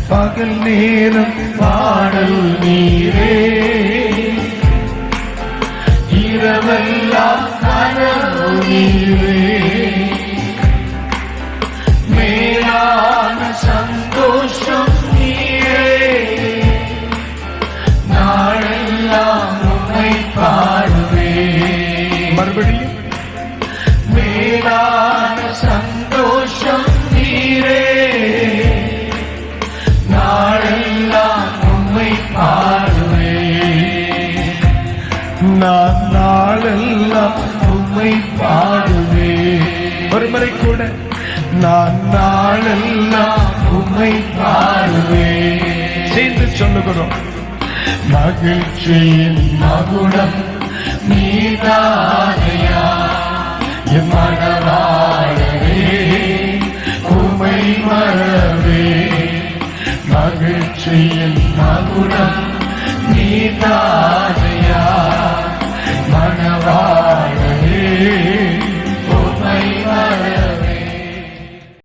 பகல் நேரம் பாடல் நீரே, இரவெல்லாம் கனவு நீரே, மேலான சந்தோஷம் நீரே, நாளெல்லாம் உம்மை பாடுவே. மறுபடியும் மேலான சந்தோஷம் நீரே, நாளெல்லாம் உம்மை பாடுவே. நான் நாளெல்லாம் உம்மை பாடுவே. ஒருமுறை கூட நான் நாளெல்லாம் உம்மை பாடுவே. சேர்ந்து சொல்லுகிறோம். மகிழ்ச்சியின் மகுடம் நீதானையா என் மனவாளரே, உம்மை மறவே. மகிழ்ச்சியின் மகுடம்